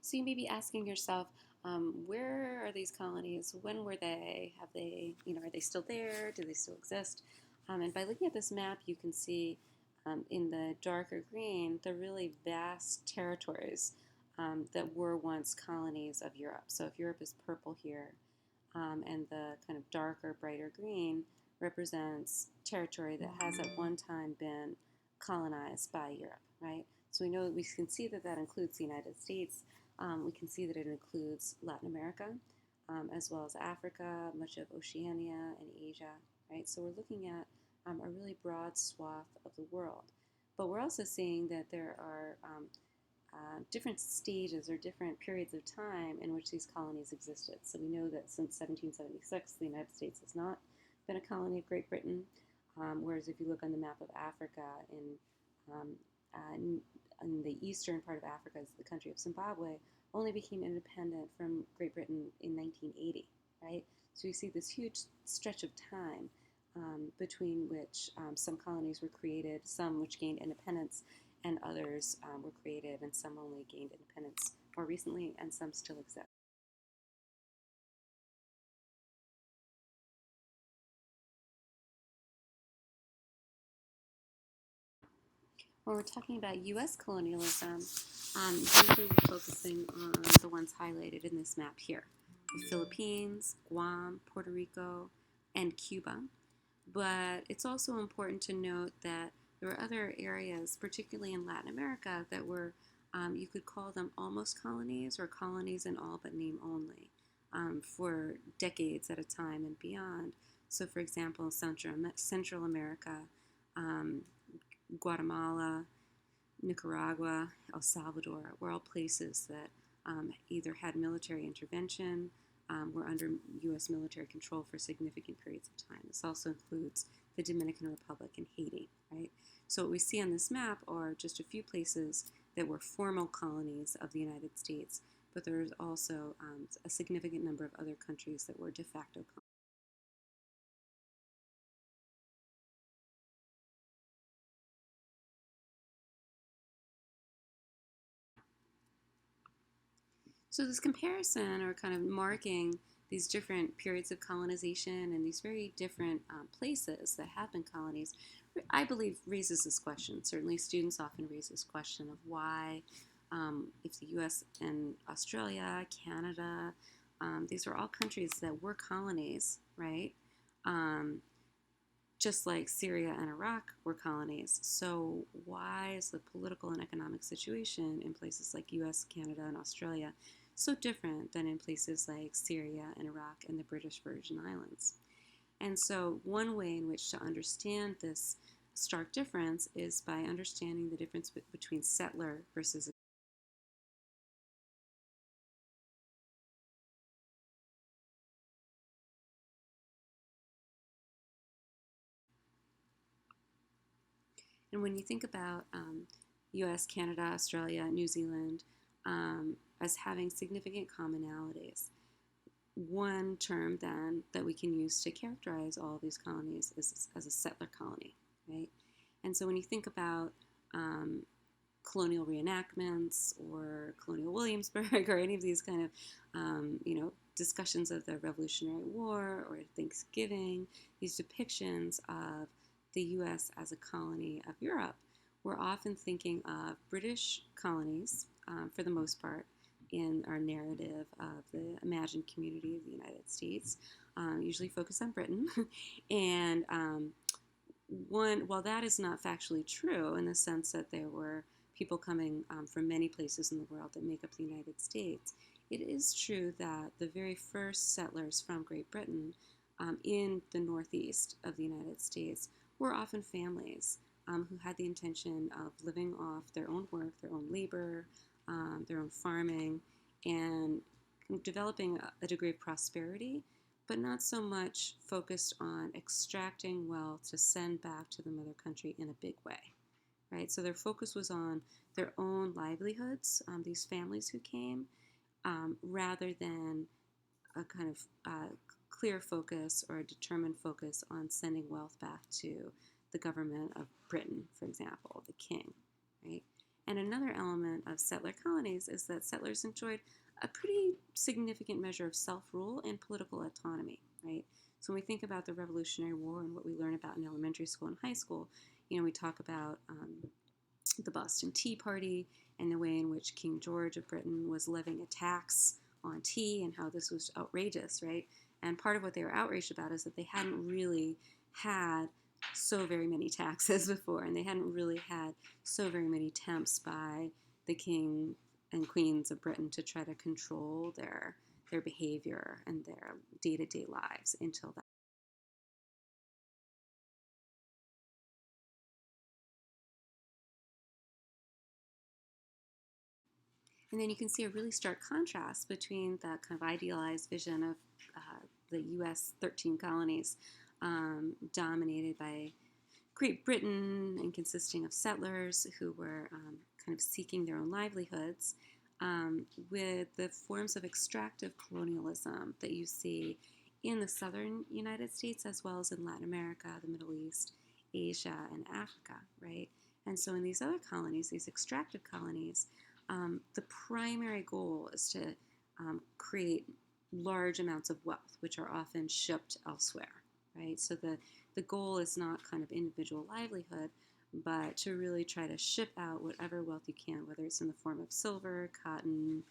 So you may be asking yourself, where are these colonies? When were they? Have they, are they still there? Do they still exist? And by looking at this map, you can see in the darker green the really vast territories that were once colonies of Europe. So if Europe is purple here, and the kind of darker, brighter green represents territory that has at one time been colonized by Europe, right? So we can see that that includes the United States. We can see that it includes Latin America, as well as Africa, much of Oceania and Asia, right? So we're looking at a really broad swath of the world. But we're also seeing that there are different stages or different periods of time in which these colonies existed. So we know that since 1776, the United States has not been a colony of Great Britain, whereas if you look on the map of Africa um, in the eastern part of Africa, is the country of Zimbabwe, only became independent from Great Britain in 1980, right? So you see this huge stretch of time between which some colonies were created, some which gained independence, and others were created, and some only gained independence more recently, and some still exist. When we're talking about U.S. colonialism, usually we're focusing on the ones highlighted in this map here: the Philippines, Guam, Puerto Rico, and Cuba. But it's also important to note that there were other areas, particularly in Latin America, that were, you could call them almost colonies or colonies in all but name only, for decades at a time and beyond. So, for example, Central America, um, Guatemala, Nicaragua, El Salvador were all places that either had military intervention, were under U.S. military control for significant periods of time. This also includes the Dominican Republic and Haiti, right? So what we see on this map are just a few places that were formal colonies of the United States, but there's also a significant number of other countries that were de facto colonies. So this comparison, or kind of marking these different periods of colonization and these very different places that have been colonies, I believe raises this question. Certainly students often raise this question of why, if the U.S. and Australia, Canada, these are all countries that were colonies, right? Um, just like Syria and Iraq were colonies. So why is the political and economic situation in places like US, Canada, and Australia so different than in places like Syria and Iraq and the British Virgin Islands? And so one way in which to understand this stark difference is by understanding the difference between settler versus. And when you think about US, Canada, Australia, New Zealand as having significant commonalities, one term then that we can use to characterize all of these colonies is as a settler colony, right? And so when you think about colonial reenactments or colonial Williamsburg or any of these kind of, discussions of the Revolutionary War or Thanksgiving, these depictions of the U.S. as a colony of Europe, we're often thinking of British colonies for the most part in our narrative of the imagined community of the United States, usually focused on Britain. And while that is not factually true in the sense that there were people coming from many places in the world that make up the United States, it is true that the very first settlers from Great Britain in the northeast of the United States were often families who had the intention of living off their own work, their own labor, their own farming, and developing a degree of prosperity, but not so much focused on extracting wealth to send back to the mother country in a big way, right? So their focus was on their own livelihoods, these families who came, rather than a kind of clear focus or a determined focus on sending wealth back to the government of Britain, for example, the king, right? And another element of settler colonies is that settlers enjoyed a pretty significant measure of self-rule and political autonomy, right? So when we think about the Revolutionary War and what we learn about in elementary school and high school, we talk about the Boston Tea Party and the way in which King George of Britain was levying a tax on tea and how this was outrageous, right? And part of what they were outraged about is that they hadn't really had so very many taxes before, and they hadn't really had so very many attempts by the king and queens of Britain to try to control their behavior and their day-to-day lives until that. And then you can see a really stark contrast between that kind of idealized vision of the U.S. 13 colonies dominated by Great Britain and consisting of settlers who were kind of seeking their own livelihoods, with the forms of extractive colonialism that you see in the southern United States as well as in Latin America, the Middle East, Asia, and Africa, right? And so in these other colonies, these extractive colonies, the primary goal is to create large amounts of wealth, which are often shipped elsewhere, right? So the goal is not kind of individual livelihood, but to really try to ship out whatever wealth you can, whether it's in the form of silver, cotton,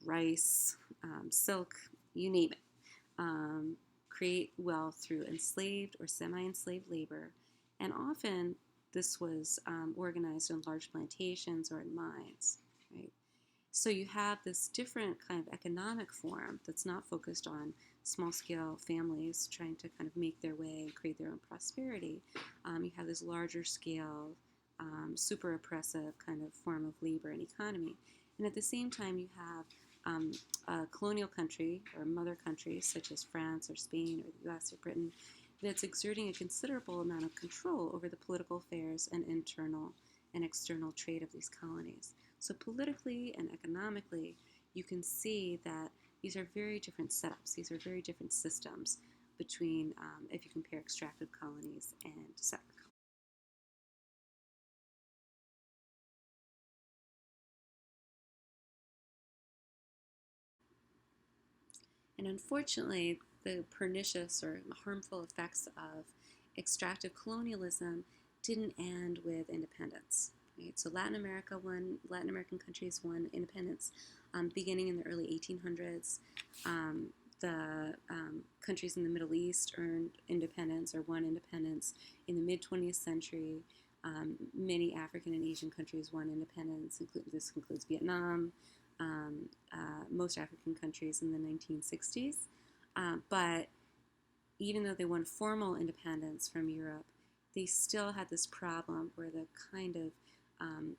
rice, silk, you name it. Create wealth through enslaved or semi-enslaved labor, and often this was organized in large plantations or in mines, right? So you have this different kind of economic form that's not focused on small-scale families trying to kind of make their way and create their own prosperity. You have this larger scale, super oppressive kind of form of labor and economy. And at the same time, you have a colonial country or mother countries such as France or Spain or the U.S. or Britain that's exerting a considerable amount of control over the political affairs and internal and external trade of these colonies. So politically and economically, you can see that these are very different setups. These are very different systems between, if you compare extractive colonies and settler colonies. And unfortunately, the pernicious or harmful effects of extractive colonialism didn't end with independence. Right? So Latin American countries won independence beginning in the early 1800s. The countries in the Middle East earned independence or won independence in the mid 20th century. Many African and Asian countries won independence. This includes Vietnam, most African countries in the 1960s. But even though they won formal independence from Europe, they still had this problem where the kind of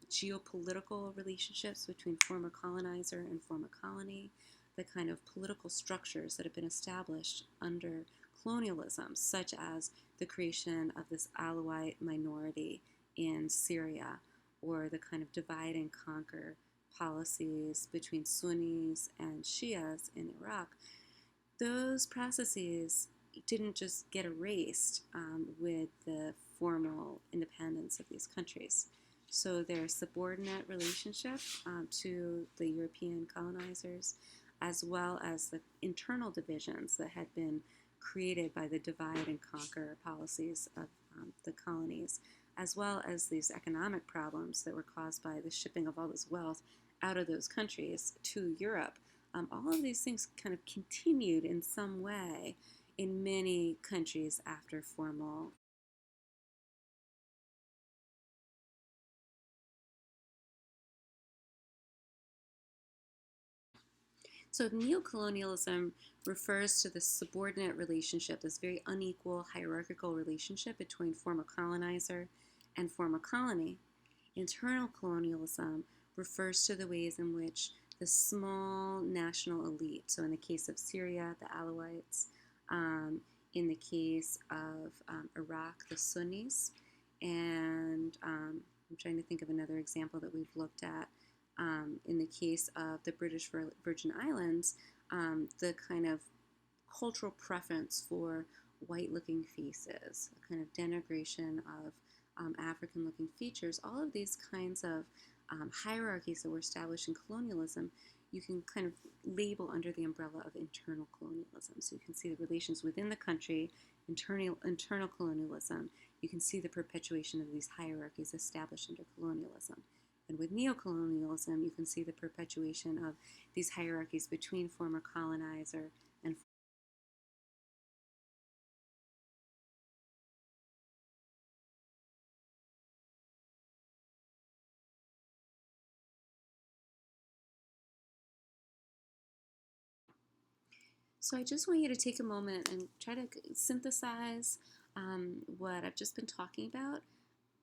geopolitical relationships between former colonizer and former colony, the kind of political structures that have been established under colonialism, such as the creation of this Alawite minority in Syria, or the kind of divide and conquer policies between Sunnis and Shias in Iraq, those processes didn't just get erased with the formal independence of these countries. So their subordinate relationship to the European colonizers, as well as the internal divisions that had been created by the divide and conquer policies of the colonies, as well as these economic problems that were caused by the shipping of all this wealth out of those countries to Europe. All of these things kind of continued in some way in many countries after formal. So neocolonialism refers to this subordinate relationship, this very unequal hierarchical relationship between former colonizer and former colony. Internal colonialism refers to the ways in which the small national elite, so in the case of Syria, the Alawites, in the case of Iraq, the Sunnis, and I'm trying to think of another example that we've looked at. In the case of the British Virgin Islands, the kind of cultural preference for white-looking faces, a kind of denigration of African-looking features, all of these kinds of hierarchies that were established in colonialism, you can kind of label under the umbrella of internal colonialism. So you can see the relations within the country, internal colonialism. You can see the perpetuation of these hierarchies established under colonialism. And with neocolonialism, you can see the perpetuation of these hierarchies between former colonizer and so I just want you to take a moment and try to synthesize what I've just been talking about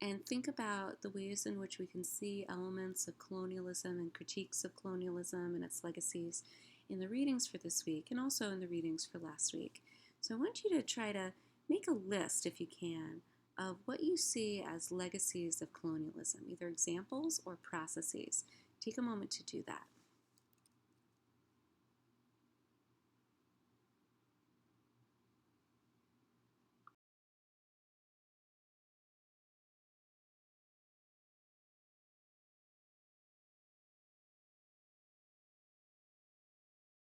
and think about the ways in which we can see elements of colonialism and critiques of colonialism and its legacies in the readings for this week and also in the readings for last week. So I want you to try to make a list, if you can, of what you see as legacies of colonialism, either examples or processes. Take a moment to do that.